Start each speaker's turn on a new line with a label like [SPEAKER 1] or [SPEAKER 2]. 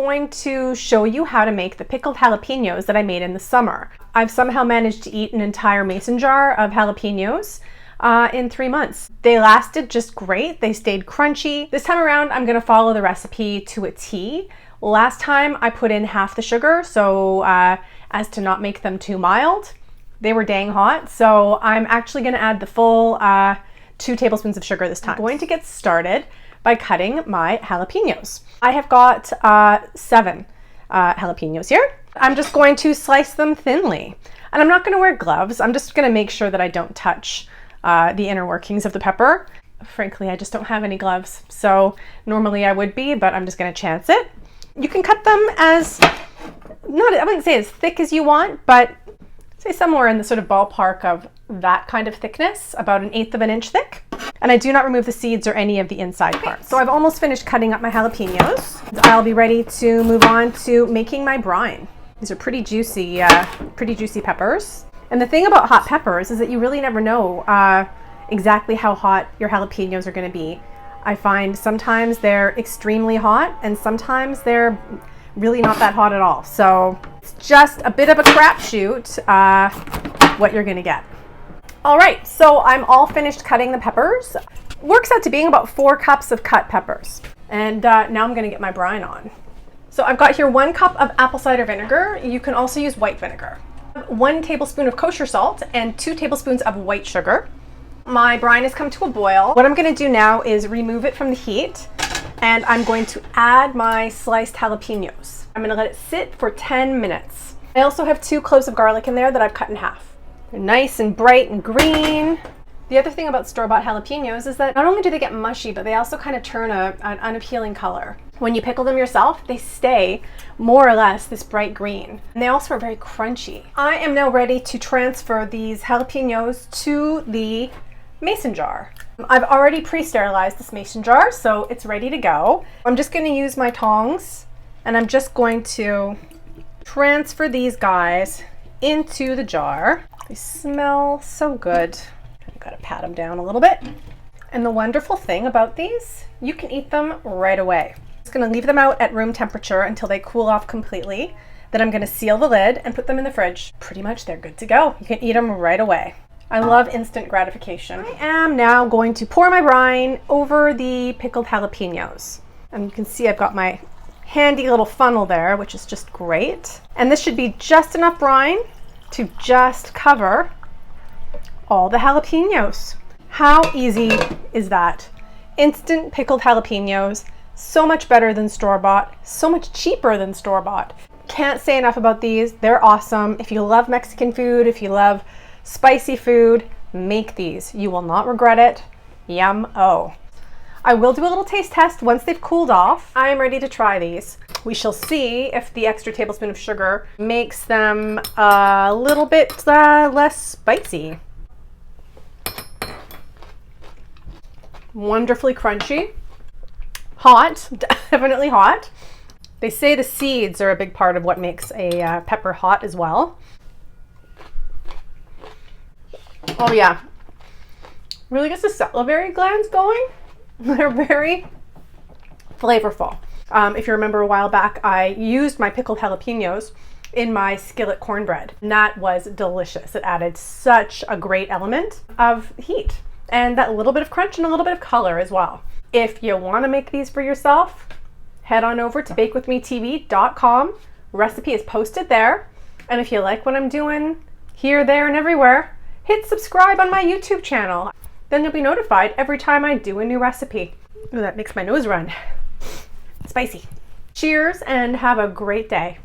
[SPEAKER 1] going to show you how to make the pickled jalapenos that I made in the summer. I've somehow managed to eat an entire mason jar of jalapenos in 3 months. They lasted just great. They stayed crunchy. This time around, I'm gonna follow the recipe to a T. Last time I put in half the sugar, so as to not make them too mild. They were dang hot, so I'm actually gonna add the full 2 tablespoons of sugar this time. I'm going to get started by cutting my jalapenos. I have got 7 jalapenos here. I'm just going to slice them thinly. And I'm not gonna wear gloves. I'm just gonna make sure that I don't touch the inner workings of the pepper. Frankly, I just don't have any gloves. So normally I would be, but I'm just gonna chance it. You can cut them as, I wouldn't say as thick as you want, but say somewhere in the sort of ballpark of that kind of thickness, about 1/8 of an inch thick. And I do not remove the seeds or any of the inside parts. So I've almost finished cutting up my jalapenos. I'll be ready to move on to making my brine. These are pretty juicy peppers. And the thing about hot peppers is that you really never know exactly how hot your jalapenos are going to be. I find sometimes they're extremely hot and sometimes they're really not that hot at all. So it's just a bit of a crapshoot what you're going to get. All right, so I'm all finished cutting the peppers. Works out to being about 4 cups of cut peppers. And now I'm going to get my brine on. So I've got here 1 cup of apple cider vinegar. You can also use white vinegar. 1 tablespoon of kosher salt and 2 tablespoons of white sugar. My brine has come to a boil. What I'm going to do now is remove it from the heat, and I'm going to add my sliced jalapenos. I'm going to let it sit for 10 minutes. I also have 2 cloves of garlic in there that I've cut in half. They're nice and bright and green. The other thing about store-bought jalapenos is that not only do they get mushy, but they also kind of turn an unappealing color. When you pickle them yourself, they stay more or less this bright green. And they also are very crunchy. I am now ready to transfer these jalapenos to the mason jar. I've already pre-sterilized this mason jar, so it's ready to go. I'm just going to use my tongs, and I'm just going to transfer these guys into the jar. They smell so good. I've got to pat them down a little bit. And the wonderful thing about these, you can eat them right away. I'm just going to leave them out at room temperature until they cool off completely. Then I'm going to seal the lid and put them in the fridge. Pretty much they're good to go. You can eat them right away. I love instant gratification. I am now going to pour my brine over the pickled jalapenos. And you can see I've got my handy little funnel there, which is just great. And this should be just enough brine to just cover all the jalapenos. How easy is that? Instant pickled jalapenos, so much better than store-bought, so much cheaper than store-bought. Can't say enough about these. They're awesome. If you love Mexican food, if you love spicy food, make these. You will not regret it. Yum-o. I will do a little taste test once they've cooled off. I am ready to try these. We shall see if the extra tablespoon of sugar makes them a little bit less spicy. Wonderfully crunchy. Hot, definitely hot. They say the seeds are a big part of what makes a pepper hot as well. Oh yeah, really gets the salivary glands going. They're very flavorful. If you remember a while back, I used my pickled jalapenos in my skillet cornbread. And that was delicious. It added such a great element of heat and that little bit of crunch and a little bit of color as well. If you want to make these for yourself, head on over to bakewithmetv.com. Recipe is posted there. And if you like what I'm doing here, there, and everywhere, hit subscribe on my YouTube channel. Then you'll be notified every time I do a new recipe. Ooh, that makes my nose run. Spicy. Cheers and have a great day.